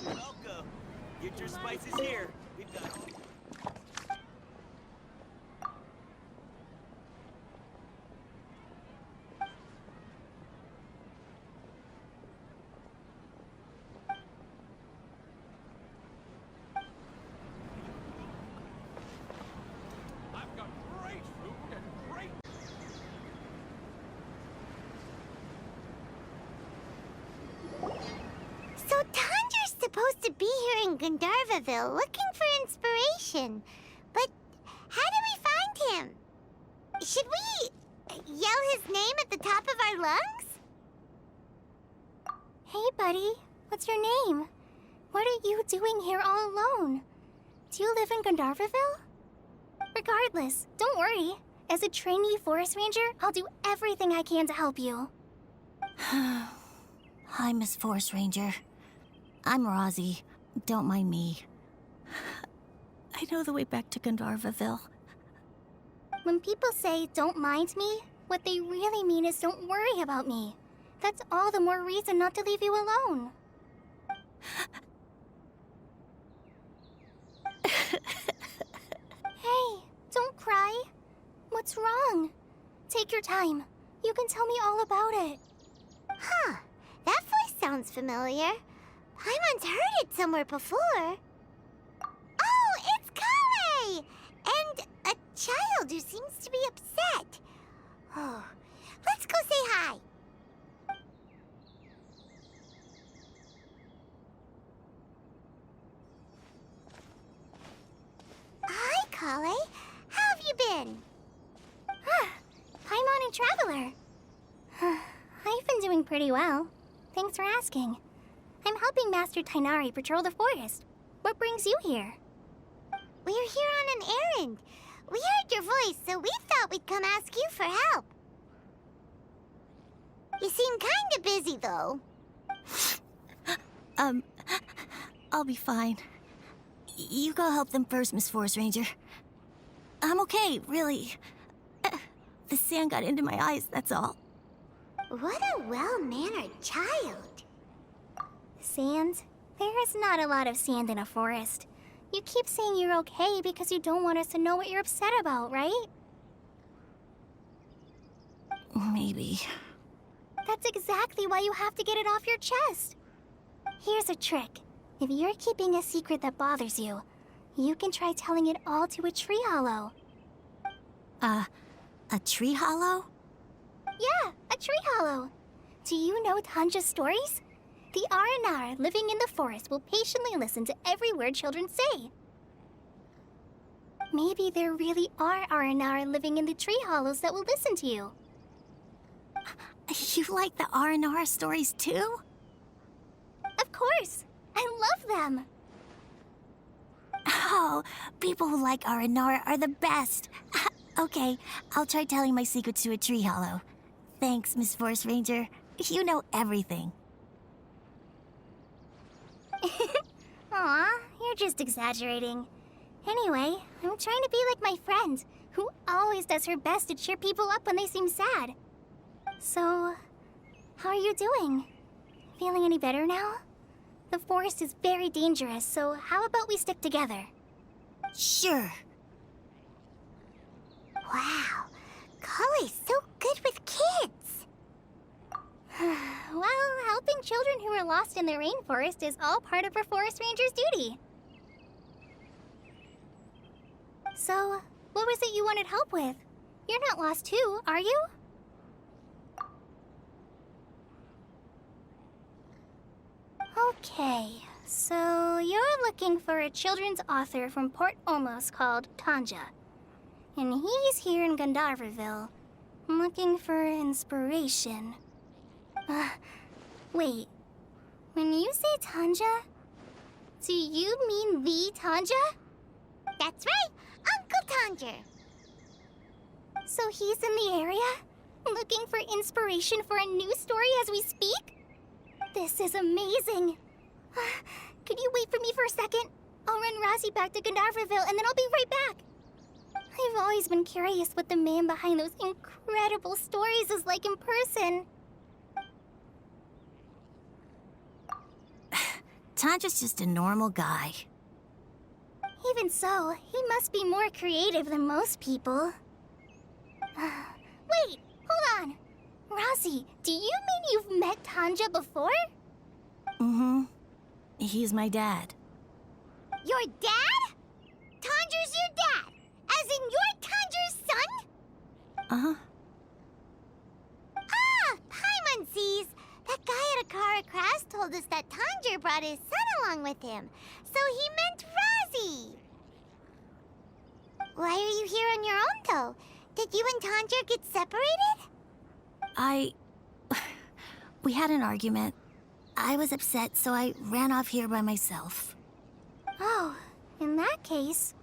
Welcome. Get your spices here. We've got. I've got great food and great. So Tandra's supposed to be here in Gandharvaville looking for inspiration. But how do we find him? Should we yell his name at the top of our lungs? Hey, buddy. What's your name? What are you doing here all alone? Do you live in Gandharvaville? Regardless, don't worry. As a trainee forest ranger, I'll do everything I can to help you. Hi, Miss Forest Ranger. I'm Rosie. Don't mind me. I know the way back to Gandharvaville. When people say, don't mind me, what they really mean is don't worry about me. That's all the more reason not to leave you alone. Hey, don't cry. What's wrong? Take your time. You can tell me all about it. Huh. That voice sounds familiar. Paimon's heard it somewhere before. Oh, it's Kale! And a child who seems to be upset. Oh, let's go say hi. Hi, Kale. How have you been? Paimon and Traveler. I've been doing pretty well. Thanks for asking. I'm helping Master Tainari patrol the forest. What brings you here? We're here on an errand. We heard your voice, so we thought we'd come ask you for help. You seem kinda busy, though. I'll be fine. You go help them first, Miss Forest Ranger. I'm okay, really. The sand got into my eyes, that's all. What a well-mannered child. Sand? There is not a lot of sand in a forest. You keep saying you're okay because you don't want us to know what you're upset about, right? Maybe. That's exactly why you have to get it off your chest. Here's a trick. If you're keeping a secret that bothers you, you can try telling it all to a tree hollow. A tree hollow? Yeah, a tree hollow. Do you know Tanja's stories? The Aranar living in the forest will patiently listen to every word children say. Maybe there really are Aranar living in the tree hollows that will listen to you. You like the aranara stories too? Of course! I love them! Oh, people who like aranara are the best. Okay, I'll try telling my secrets to a tree hollow. Thanks, Miss Forest Ranger. You know everything. Aw, you're just exaggerating. Anyway, I'm trying to be like my friend, who always does her best to cheer people up when they seem sad. So, how are you doing? Feeling any better now? The forest is very dangerous, so how about we stick together? Sure. Wow, Kale's so good with kids. Well, helping children who are lost in the rainforest is all part of a forest ranger's duty. So, what was it you wanted help with? You're not lost too, are you? Okay, so you're looking for a children's author from Port-Ормосе called Tanja. And he's here in Gandharvaville, looking for inspiration. Wait. When you say Tanja, Do you mean the Tanja? That's right, Uncle Tanger. So he's in the area? Looking for inspiration for a new story as we speak? This is amazing. Could you wait for me for a second? I'll run Rosie back to Gandharvaville and then I'll be right back. I've always been curious what the man behind those incredible stories is like in person. Tanja's just a normal guy. Even so, he must be more creative than most people. Wait, hold on. Rosie, do you mean you've met Tanja before? Mm-hmm. He's my dad. Your dad? Tanger's your dad? As in you're Tanger's son? Uh-huh. Ah, Paimon sees. That guy at Akara Crash told us that Tanger brought his son along with him. So he meant Rosie. Why are you here on your own, though? Did you and Tanger get separated? We had an argument. I was upset, so I ran off here by myself. Oh, in that case,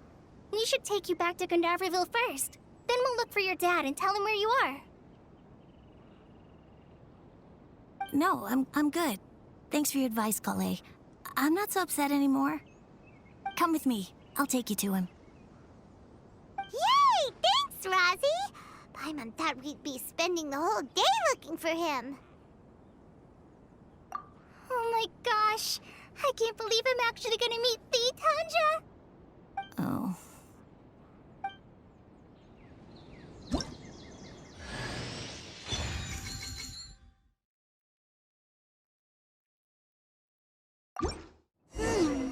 we should take you back to Gandharvaville first. Then we'll look for your dad and tell him where you are. No, I'm good. Thanks for your advice, Kale. I'm not so upset anymore. Come with me. I'll take you to him. Yay! Thanks, Rosie! Paimon thought we'd be spending the whole day looking for him. Oh my gosh! I can't believe I'm actually gonna meet the Tanja! Oh.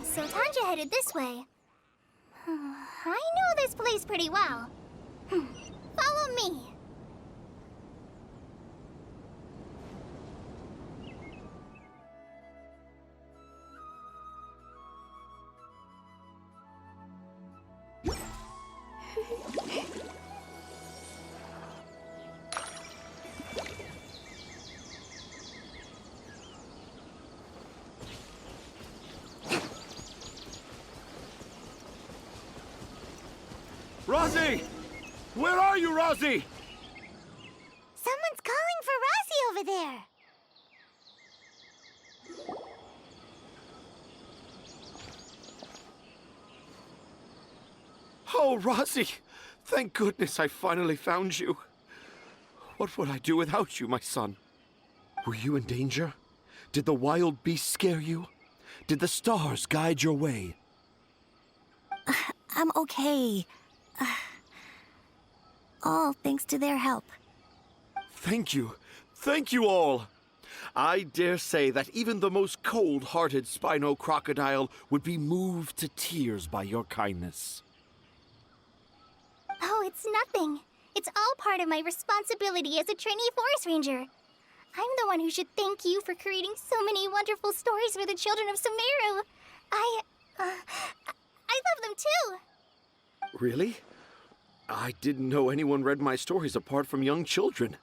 So Tanja headed this way. I know this place pretty well. Follow me. Rosie! Where are you, Rosie? Someone's calling for Rosie over there. Oh, Rosie! Thank goodness I finally found you. What would I do without you, my son? Were you in danger? Did the wild beasts scare you? Did the stars guide your way? I'm okay. All thanks to their help. Thank you. Thank you all. I dare say that even the most cold-hearted Spino crocodile would be moved to tears by your kindness. Oh, it's nothing. It's all part of my responsibility as a trainee forest ranger. I'm the one who should thank you for creating so many wonderful stories for the children of Sumeru. I love them too. Really? I didn't know anyone read my stories apart from young children.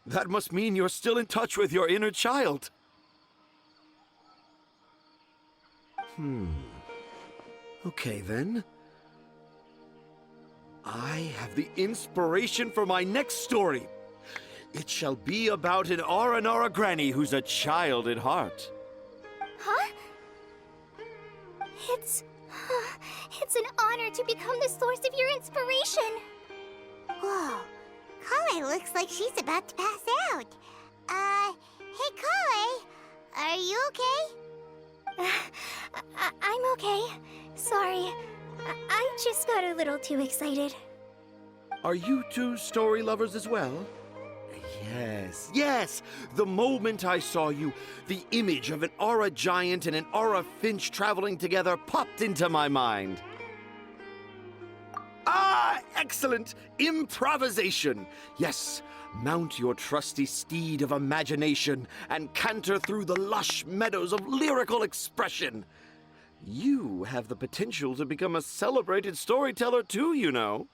That must mean you're still in touch with your inner child. Okay, then. I have the inspiration for my next story. It shall be about an Aranara granny who's a child at heart. Huh? It's an honor to become the source of your inspiration. Whoa, Kale looks like she's about to pass out. Hey Kale, are you okay? I'm okay. Sorry. I just got a little too excited. Are you two story lovers as well? Yes. The moment I saw you, the image of an aura giant and an aura finch traveling together popped into my mind. Ah, excellent! Improvisation! Yes, mount your trusty steed of imagination and canter through the lush meadows of lyrical expression. You have the potential to become a celebrated storyteller too, you know.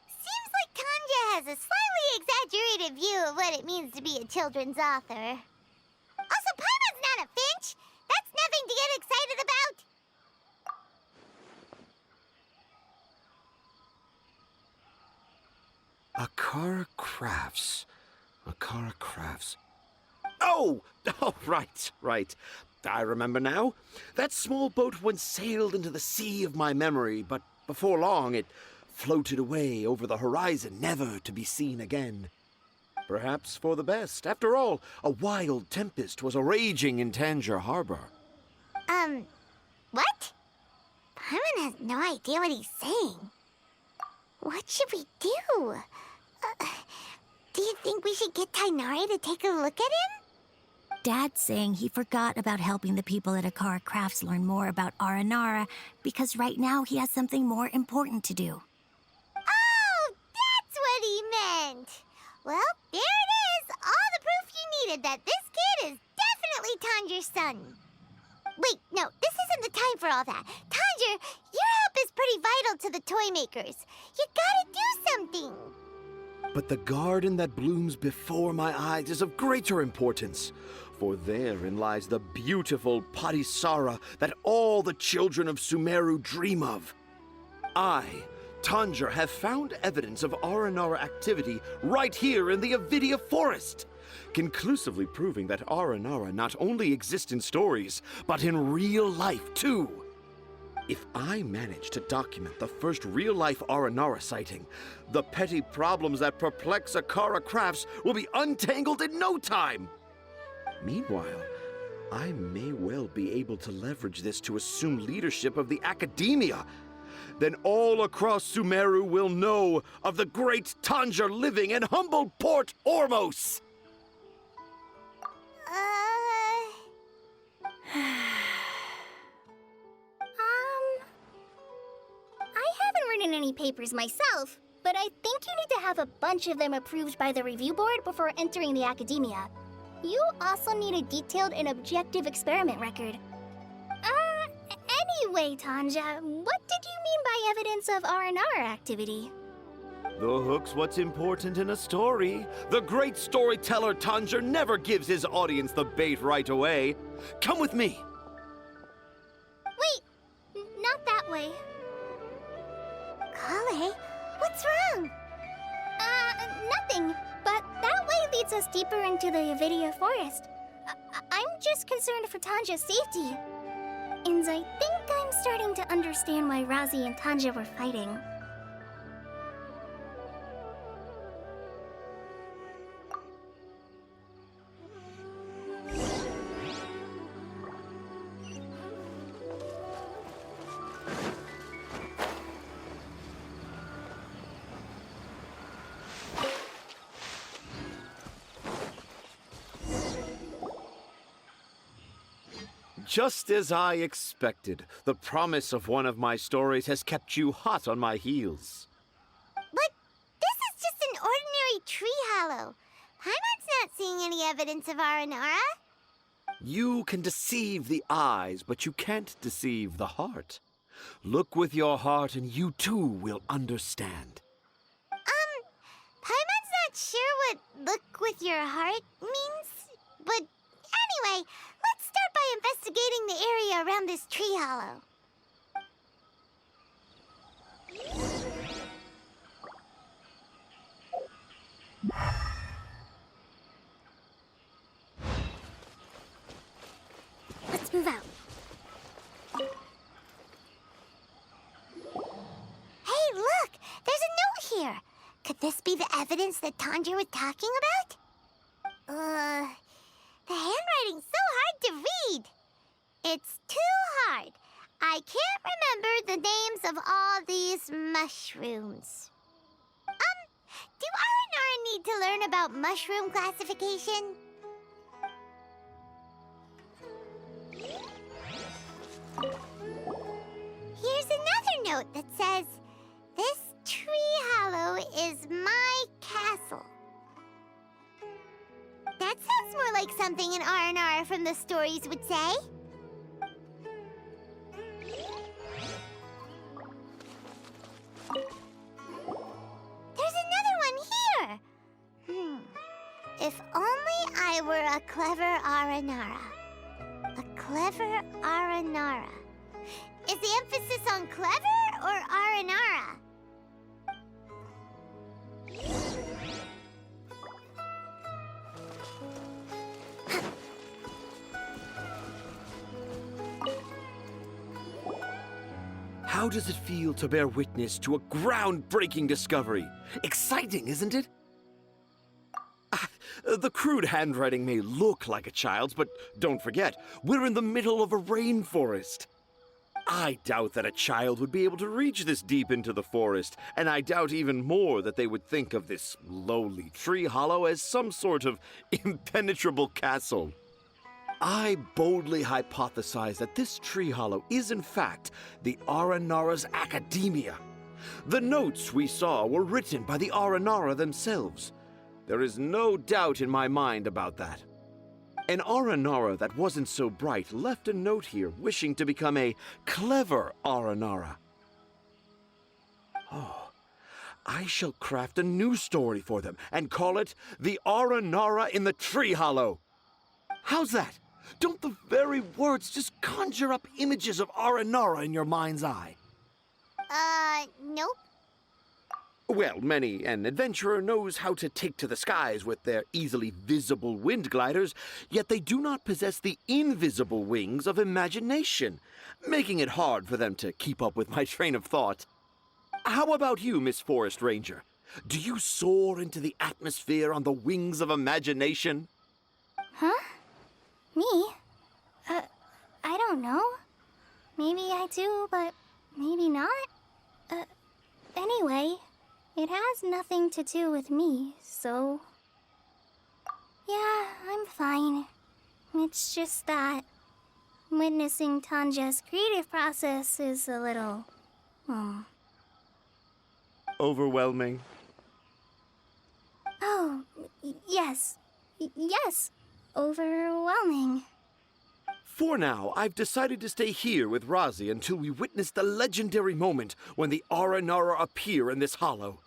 Seems like Tanja has a slightly exaggerated view of what it means to be a children's author. Also, Paimon's not a finch. That's nothing to get excited Akara Crafts. Akara Crafts. Oh! Oh, right. I remember now. That small boat once sailed into the sea of my memory, but before long it floated away over the horizon, never to be seen again. Perhaps for the best. After all, a wild tempest was a-raging in Tangier Harbor. What? Paimon has no idea what he's saying. What should we do? Do you think we should get Tainari to take a look at him? Dad's saying he forgot about helping the people at Akara Crafts learn more about Aranara because right now he has something more important to do. Oh, that's what he meant! Well, there it is! All the proof you needed that this kid is definitely Tanger's son. Wait, no, this isn't the time for all that. Tanger, your help is pretty vital to the toy makers. You gotta do something. But the garden that blooms before my eyes is of greater importance, for therein lies the beautiful Padisara that all the children of Sumeru dream of. I, Tanger, have found evidence of Aranara activity right here in the Avidia Forest, conclusively proving that Aranara not only exists in stories, but in real life too. If I manage to document the first real-life Aranara sighting, the petty problems that perplex Akara Crafts will be untangled in no time. Meanwhile, I may well be able to leverage this to assume leadership of the academia. Then all across Sumeru will know of the great Tanger living in humble Port-Ормосе. I haven't written any papers myself, but I think you need to have a bunch of them approved by the review board before entering the academia. You also need a detailed and objective experiment record. Anyway, Tanja, what did you mean by evidence of Aranara activity? The hook's what's important in a story. The great storyteller Tanger never gives his audience the bait right away. Come with me. Wait, not that way. Kale, what's wrong? Nothing. But that way leads us deeper into the Avidia Forest. I'm just concerned for Tanja's safety. And I think I'm starting to understand why Razi and Tanja were fighting. Just as I expected, the promise of one of my stories has kept you hot on my heels. But this is just an ordinary tree hollow. Paimon's not seeing any evidence of Aranara. You can deceive the eyes, but you can't deceive the heart. Look with your heart and you too will understand. Paimon's not sure what look with your heart means, but anyway, let's start by investigating the area around this tree hollow. Let's move out. Hey, look! There's a note here. Could this be the evidence that Tanger was talking about? The handwriting's so hard to read. It's too hard. I can't remember the names of all these mushrooms. Do Aranara need to learn about mushroom classification? Here's another note that says, "This tree hollow is my castle." That sounds more like something an Aranara from the stories would say. There's another one here. If only I were a clever Aranara. A clever Aranara. Is the emphasis on clever or Aranara? How does it feel to bear witness to a groundbreaking discovery? Exciting, isn't it? The crude handwriting may look like a child's, but don't forget, we're in the middle of a rainforest. I doubt that a child would be able to reach this deep into the forest, and I doubt even more that they would think of this lowly tree hollow as some sort of impenetrable castle. I boldly hypothesize that this tree hollow is in fact the Aranara's academia. The notes we saw were written by the Aranara themselves. There is no doubt in my mind about that. An Aranara that wasn't so bright left a note here wishing to become a clever Aranara. Oh, I shall craft a new story for them and call it The Aranara in the Tree Hollow. How's that? Don't the very words just conjure up images of Aranara in your mind's eye? Nope. Well, many an adventurer knows how to take to the skies with their easily visible wind gliders, yet they do not possess the invisible wings of imagination, making it hard for them to keep up with my train of thought. How about you, Miss Forest Ranger? Do you soar into the atmosphere on the wings of imagination? Huh? Me? I don't know. Maybe I do, but maybe not. Anyway, it has nothing to do with me, so... Yeah, I'm fine. It's just that witnessing Tanja's creative process is a little... Overwhelming. Oh, yes. Yes. Overwhelming. For now, I've decided to stay here with Razi until we witness the legendary moment when the Aranara appear in this hollow.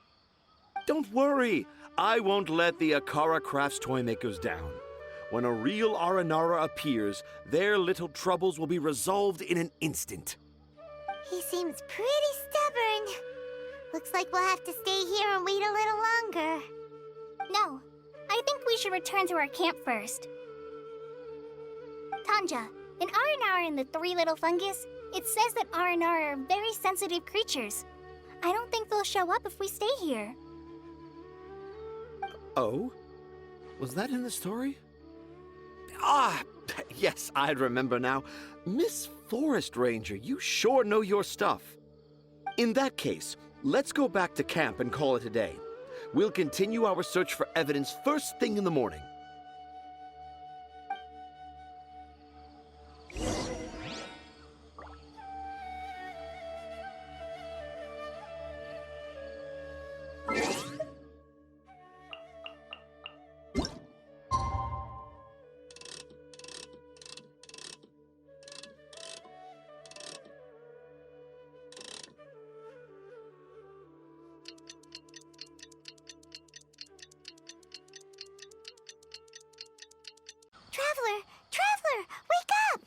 Don't worry, I won't let the Akara Crafts toymakers down. When a real Aranara appears, their little troubles will be resolved in an instant. He seems pretty stubborn. Looks like we'll have to stay here and wait a little longer. No, I think we should return to our camp first. Tanja, an Aranara and the three little fungus, it says that Aranara are very sensitive creatures. I don't think they'll show up if we stay here. Oh? Was that in the story? Ah, yes, I remember now. Miss Forest Ranger, you sure know your stuff. In that case, let's go back to camp and call it a day. We'll continue our search for evidence first thing in the morning. Traveler, wake up!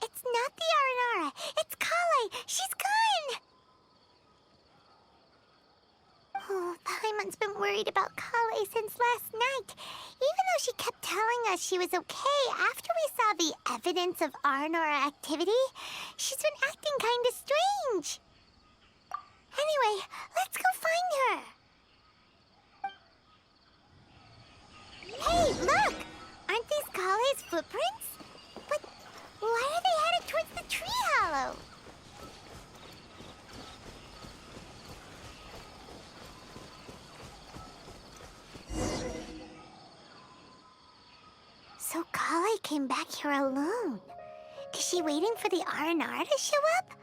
It's not the Aranara, it's Kale! She's gone! Oh, Paimon's been worried about Kale since last night. Even though she kept telling us she was okay after we saw the evidence of Aranara activity, she's been acting kinda strange. Anyway, let's go find her. Hey, look! Aren't these Kale's footprints? But why are they headed towards the tree hollow? So Kale came back here alone. Is she waiting for the Aranara to show up?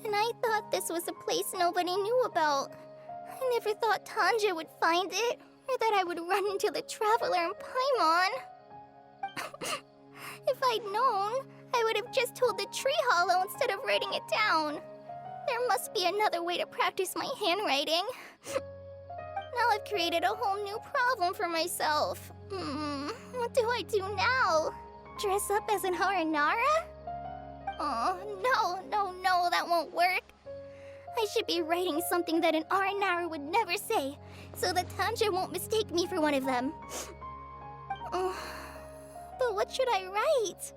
And I thought this was a place nobody knew about. I never thought Tanja would find it, or that I would run into the Traveler and Paimon. If I'd known, I would have just told the tree hollow instead of writing it down. There must be another way to practice my handwriting. Now I've created a whole new problem for myself. What do I do now? Dress up as an Aranara? Oh, no, that won't work. I should be writing something that an Aranara would never say, so that Tanja won't mistake me for one of them. But what should I write?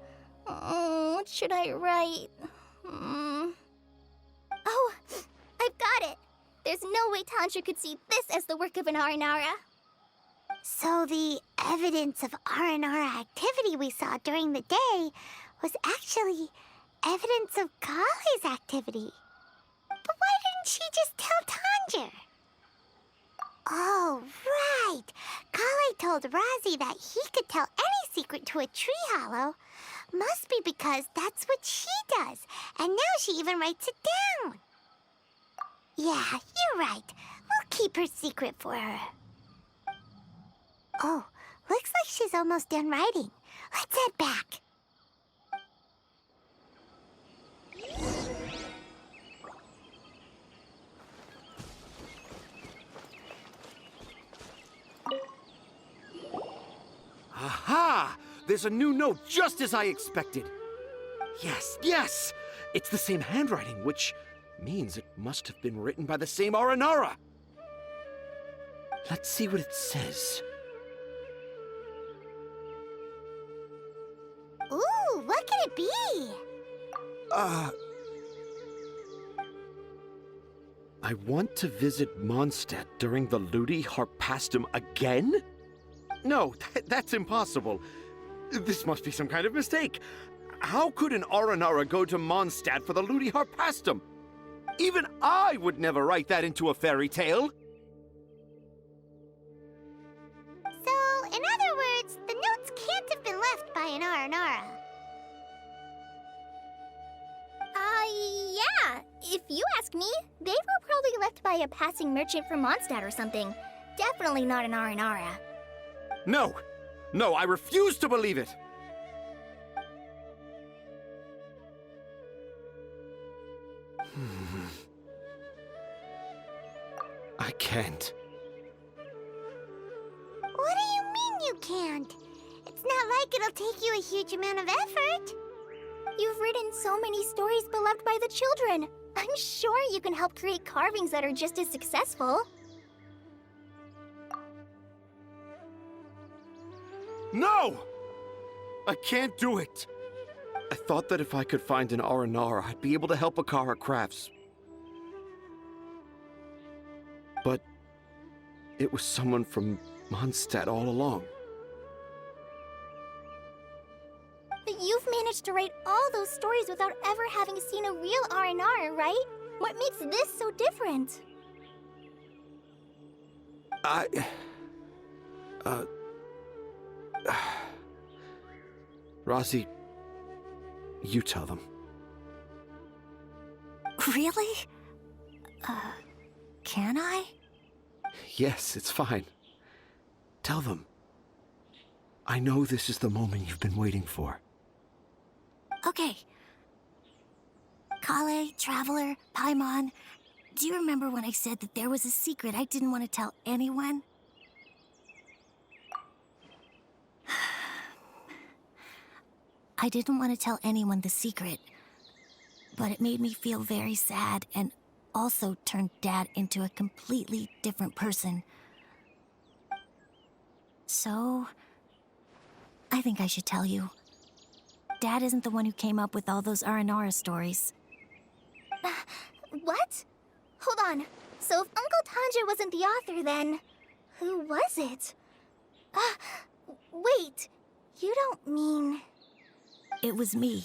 What should I write? Oh, I've got it! There's no way Tantra could see this as the work of an aranara. So the evidence of aranara activity we saw during the day was actually evidence of Kale's activity. But why didn't she just tell Tanjir? Oh, right. Kale told Razi that he could tell any secret to a tree hollow. Must be because that's what she does. And now she even writes it down. Yeah, you're right. We'll keep her secret for her. Oh, looks like she's almost done writing. Let's head back. Aha! There's a new note just as I expected. Yes, yes! It's the same handwriting, which means it must have been written by the same aranara. Let's see what it says. Ooh, what could it be? I want to visit Mondstadt during the Ludi Harpastum again? No, that's impossible. This must be some kind of mistake. How could an aranara go to Mondstadt for the Ludi Harpastum? Even I would never write that into a fairy tale. So, in other words, the notes can't have been left by an aranara. Yeah. If you ask me, they were probably left by a passing merchant from Mondstadt or something. Definitely not an aranara. No, no, I refuse to believe it. I can't. What do you mean you can't? It's not like it'll take you a huge amount of effort. You've written so many stories beloved by the children. I'm sure you can help create carvings that are just as successful. No! I can't do it. I thought that if I could find an aranara, I'd be able to help Akara Crafts. But it was someone from Mondstadt all along. But you've managed to write all those stories without ever having seen a real aranara, right? What makes this so different? Razi, you tell them. Really? Can I? Yes, it's fine. Tell them. I know this is the moment you've been waiting for. Okay. Kale, Traveler, Paimon, do you remember when I said that there was a secret I didn't want to tell anyone? I didn't want to tell anyone the secret, but it made me feel very sad and also turned Dad into a completely different person. So, I think I should tell you. Dad isn't the one who came up with all those aranara stories. What? Hold on. So if Uncle Tanja wasn't the author, then who was it? Wait. You don't mean... It was me.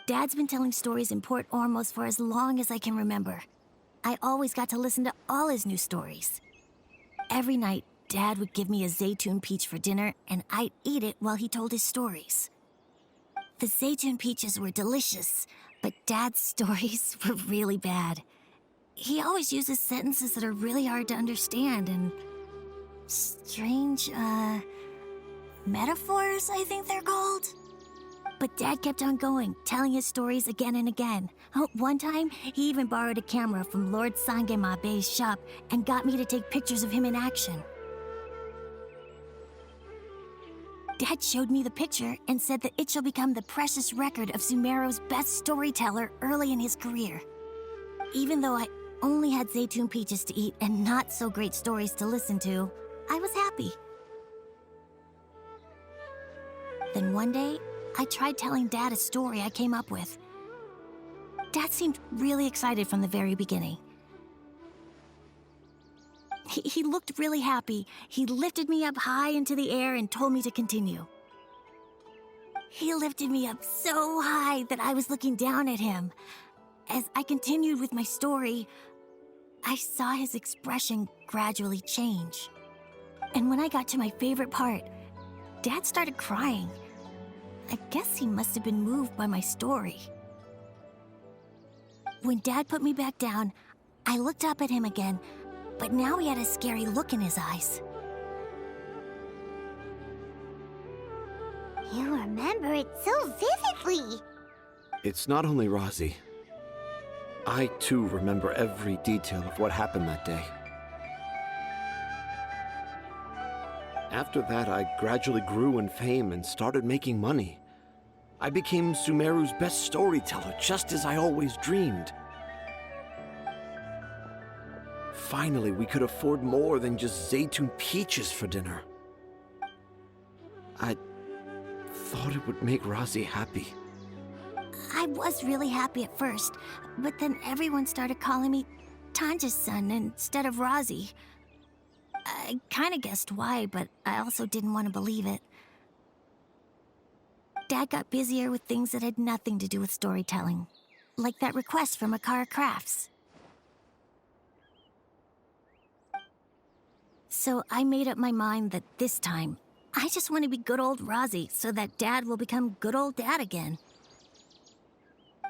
Dad's been telling stories in Port-Ормосе for as long as I can remember. I always got to listen to all his new stories. Every night, Dad would give me a zaytun peach for dinner, and I'd eat it while he told his stories. The zaytun peaches were delicious, but Dad's stories were really bad. He always uses sentences that are really hard to understand and strange, metaphors, I think they're called. But Dad kept on going, telling his stories again and again. One time, he even borrowed a camera from Lord Sangemabe's shop and got me to take pictures of him in action. Dad showed me the picture and said that it shall become the precious record of Sumeru's best storyteller early in his career. Even though I only had zaytun peaches to eat and not so great stories to listen to, I was happy. Then one day, I tried telling Dad a story I came up with. Dad seemed really excited from the very beginning. He looked really happy. He lifted me up high into the air and told me to continue. He lifted me up so high that I was looking down at him. As I continued with my story, I saw his expression gradually change. And when I got to my favorite part, Dad started crying. I guess he must have been moved by my story. When Dad put me back down, I looked up at him again, but now he had a scary look in his eyes. You remember it so vividly. It's not only Rosie. I, too, remember every detail of what happened that day. After that, I gradually grew in fame and started making money. I became Sumeru's best storyteller, just as I always dreamed. Finally, we could afford more than just Zaytoon peaches for dinner. I thought it would make Rosie happy. I was really happy at first, but then everyone started calling me Tanja's son instead of Rosie. I kind of guessed why, but I also didn't want to believe it. Dad got busier with things that had nothing to do with storytelling, like that request from Akara Crafts. So I made up my mind that this time, I just want to be good old Rosie so that Dad will become good old Dad again.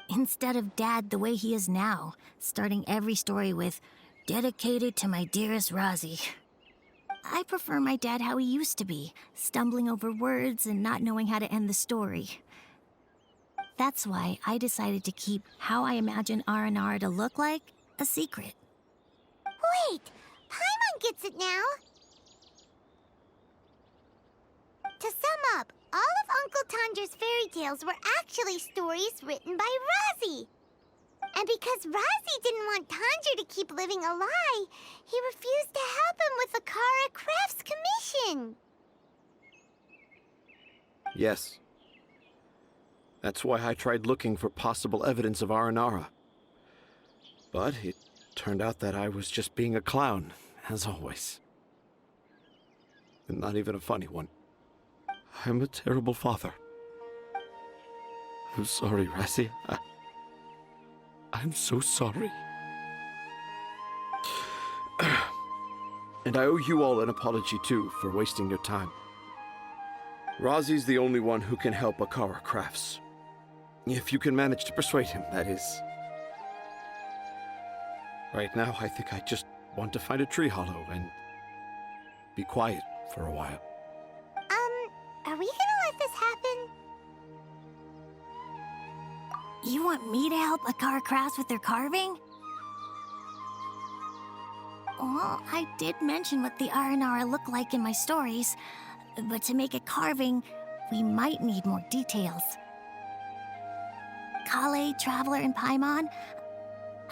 Instead of Dad the way he is now, starting every story with, "Dedicated to my dearest Rosie." I prefer my dad how he used to be, stumbling over words and not knowing how to end the story. That's why I decided to keep how I imagine Aranara to look like a secret. Wait, Paimon gets it now. To sum up, all of Uncle Tanja's fairy tales were actually stories written by Rosie. And because Rosie didn't want Tanja to keep living a lie, he refused to help him with the Akara Crafts commission. Yes. That's why I tried looking for possible evidence of Aranara. But it turned out that I was just being a clown, as always. And not even a funny one. I'm a terrible father. I'm sorry, Rosie. I'm so sorry. And I owe you all an apology, too, for wasting your time. Rosie's the only one who can help Akara Crafts. If you can manage to persuade him, that is. Right now, I think I just want to find a tree hollow and be quiet for a while. Are we gonna let this happen? You want me to help Akara Crafts with their carving? Well, I did mention what the Aranara look like in my stories, but to make a carving, we might need more details. Kale, Traveler, and Paimon,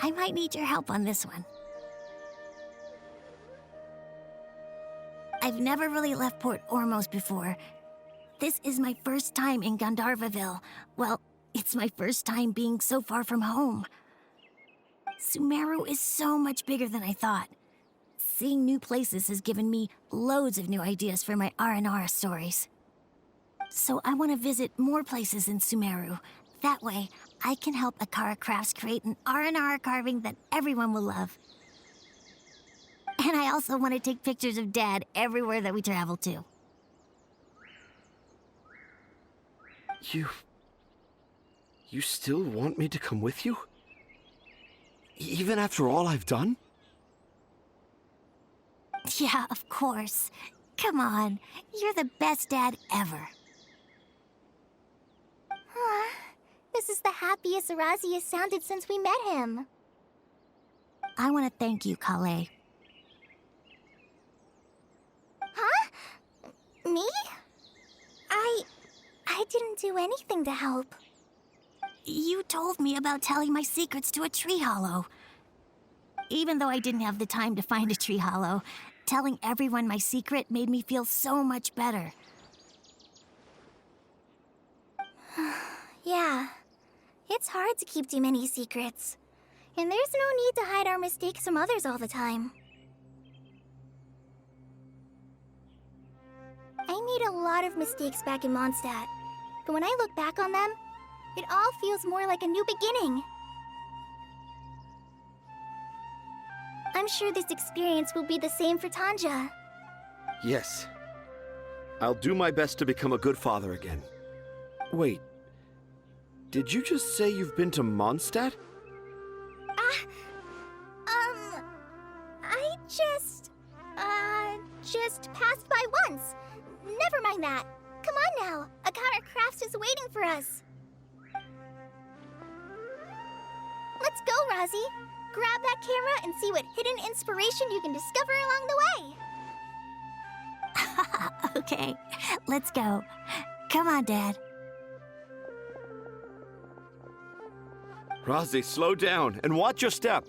I might need your help on this one. I've never really left Port-Ормосе before. This is my first time in Gandharvaville. Well, it's my first time being so far from home. Sumeru is so much bigger than I thought. Seeing new places has given me loads of new ideas for my Aranara stories. So I want to visit more places in Sumeru. That way, I can help Akara Crafts create an Aranara carving that everyone will love. And I also want to take pictures of Dad everywhere that we travel to. You still want me to come with you? Even after all I've done? Yeah, of course. Come on, you're the best dad ever. This is the happiest Rosie has sounded since we met him. I want to thank you, Kale. Huh? Me? I didn't do anything to help. You told me about telling my secrets to a tree hollow. Even though I didn't have the time to find a tree hollow, telling everyone my secret made me feel so much better. Yeah. It's hard to keep too many secrets. And there's no need to hide our mistakes from others all the time. I made a lot of mistakes back in Mondstadt. But when I look back on them, it all feels more like a new beginning. I'm sure this experience will be the same for Tanja. Yes. I'll do my best to become a good father again. Wait. Did you just say you've been to Mondstadt? I just passed by once. Never mind that. Come on now. Akara Crafts is waiting for us. Let's go, Rozzy. Grab that camera and see what hidden inspiration you can discover along the way. Okay, let's go. Come on, Dad. Rozzy, slow down and watch your step.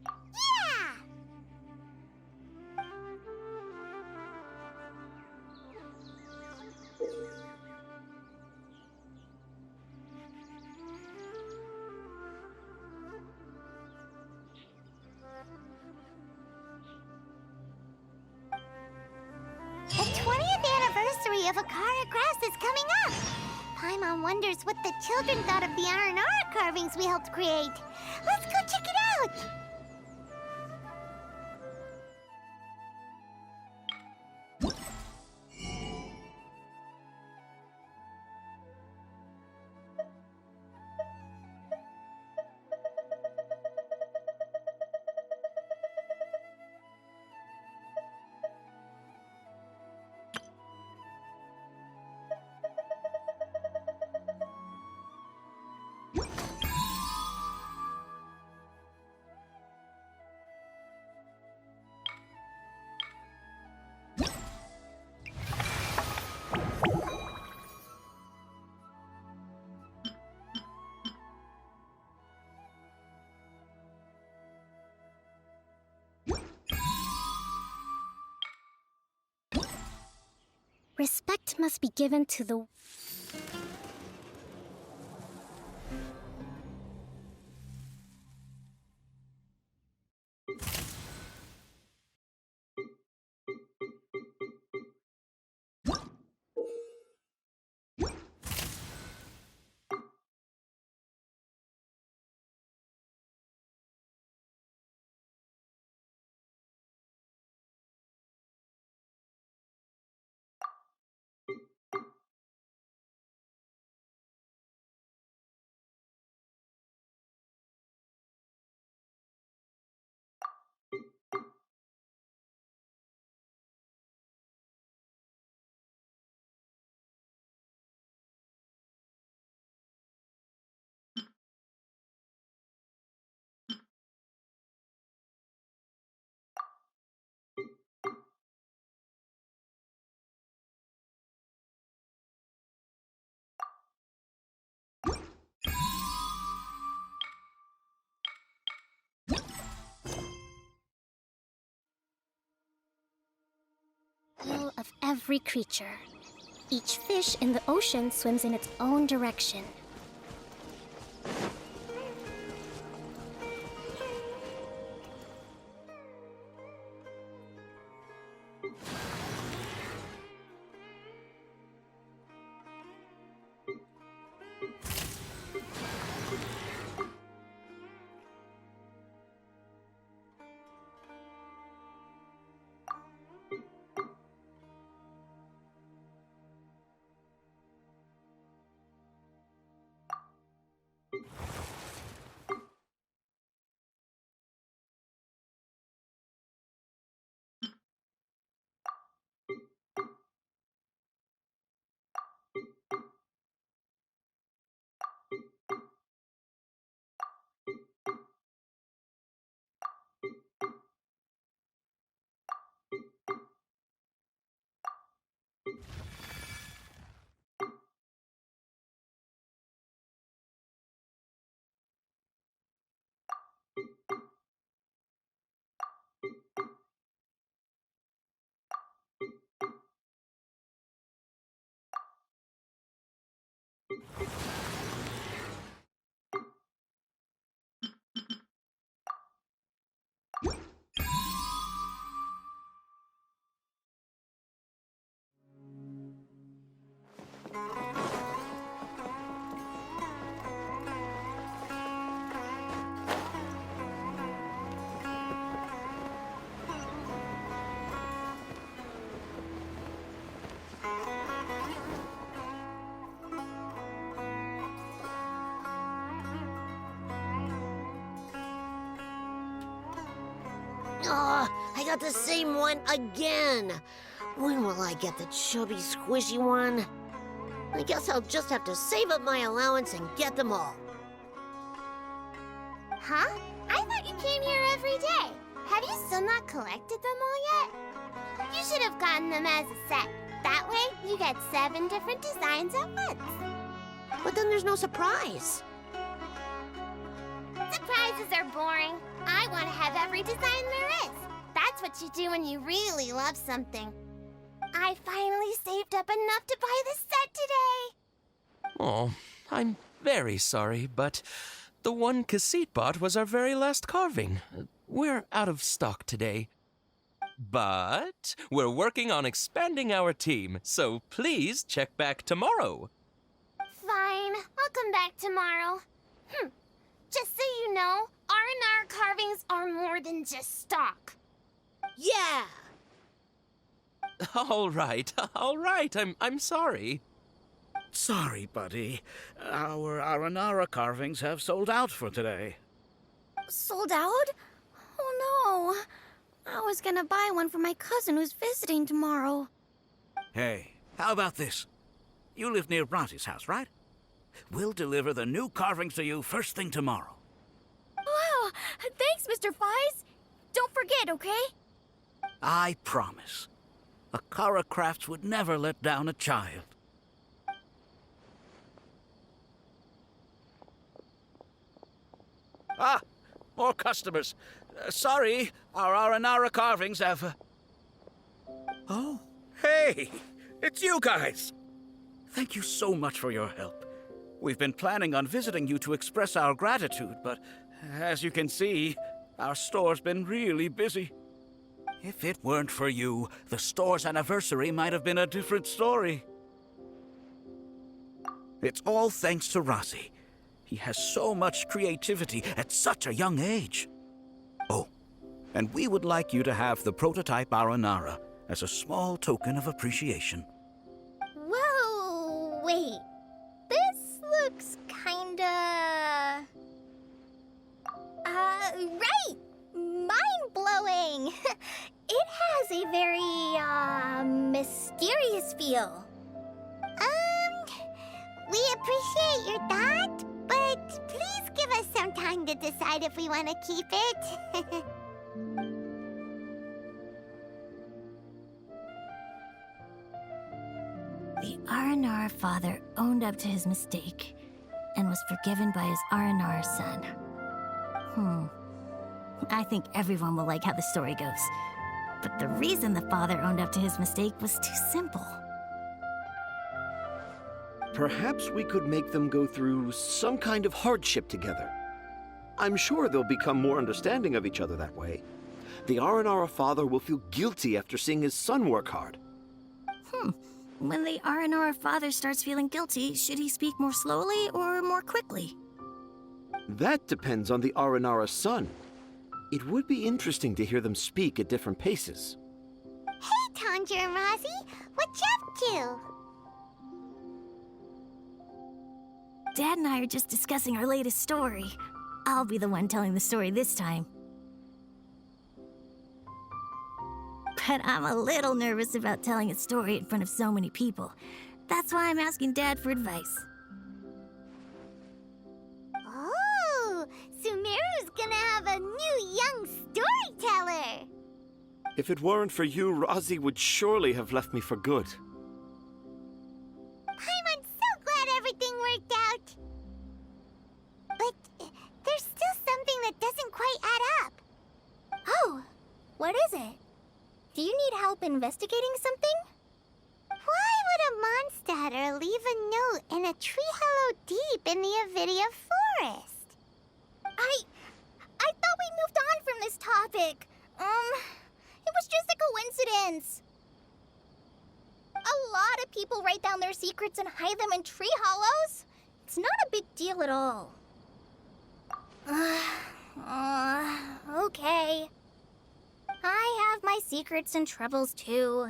Yeah! The 20th anniversary of Akara Crafts is coming up! Paimon wonders what the children thought of the aranarov carvings we helped create. Let's go check it out! Respect must be given to the... will of every creature. Each fish in the ocean swims in its own direction. I got the same one again. When will I get the chubby, squishy one? I guess I'll just have to save up my allowance and get them all. Huh? I thought you came here every day. Have you still not collected them all yet? You should have gotten them as a set. That way, you get 7 different designs at once. But then there's no surprise. Surprises are boring. I want to have every design there is. That's what you do when you really love something. I finally saved up enough to buy the set today. Oh, I'm very sorry, but the one Cassette bought was our very last carving. We're out of stock today. But we're working on expanding our team, so please check back tomorrow. Fine, I'll come back tomorrow. Just so you know, R&R carvings are more than just stock. Yeah! All right. I'm sorry. Sorry, buddy. Our aranara carvings have sold out for today. Sold out? Oh no. I was gonna buy one for my cousin who's visiting tomorrow. Hey, how about this? You live near Bronte's house, right? We'll deliver the new carvings to you first thing tomorrow. Wow, thanks, Mr. Fies. Don't forget, okay? I promise. Akara Crafts would never let down a child. Ah, more customers. Sorry, our aranara carvings have... Oh, hey, it's you guys. Thank you so much for your help. We've been planning on visiting you to express our gratitude, but as you can see, our store's been really busy. If it weren't for you, the store's anniversary might have been a different story. It's all thanks to Rossi. He has so much creativity at such a young age. Oh, and we would like you to have the prototype Aranara as a small token of appreciation. Whoa, wait. This looks kinda... right! Mind-blowing! It has a very, mysterious feel. We appreciate your thought, but please give us some time to decide if we want to keep it. The Aranara father owned up to his mistake and was forgiven by his Aranara son. I think everyone will like how the story goes. But the reason the father owned up to his mistake was too simple. Perhaps we could make them go through some kind of hardship together. I'm sure they'll become more understanding of each other that way. The Aranara father will feel guilty after seeing his son work hard. When the Aranara father starts feeling guilty, should he speak more slowly or more quickly? That depends on the Aranara son. It would be interesting to hear them speak at different paces. Hey, Tanja and Rosie, what you up to? Dad and I are just discussing our latest story. I'll be the one telling the story this time. But I'm a little nervous about telling a story in front of so many people. That's why I'm asking Dad for advice. Oh, Sumeru's gonna have a new young storyteller. If it weren't for you, Rosie would surely have left me for good. I'm so glad everything worked out. But there's still something that doesn't quite add up. Oh, what is it? Do you need help investigating something? Why would a monster leave a note in a tree hollow deep in the Avidia forest? I thought we moved on from this topic. It was just a coincidence. A lot of people write down their secrets and hide them in tree hollows. It's not a big deal at all. Okay. I have my secrets and troubles too,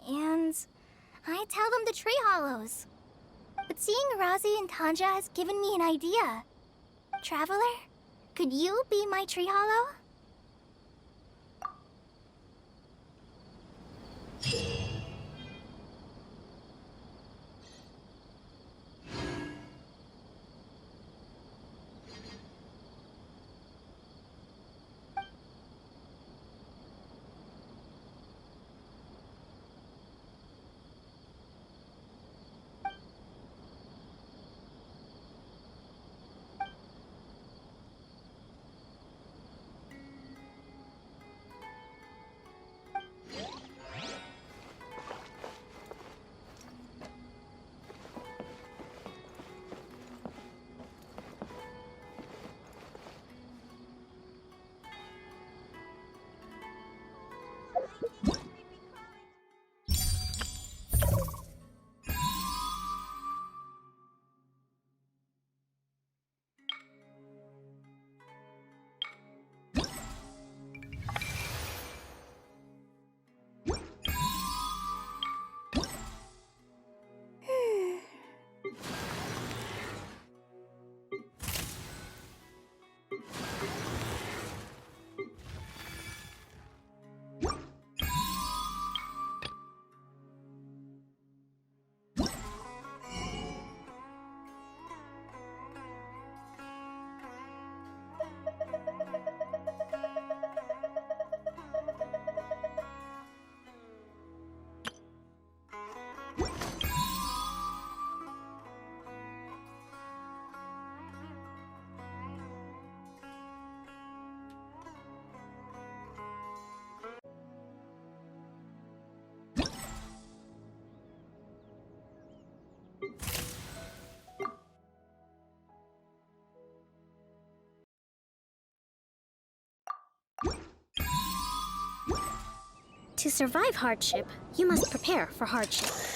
and I tell them to tree hollows. But seeing Rosie and Tanja has given me an idea. Traveler, could you be my tree hollow? To survive hardship, you must prepare for hardship.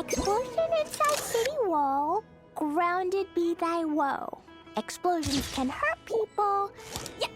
Explosion inside city wall. Grounded be thy woe. Explosions can hurt people. Yeah.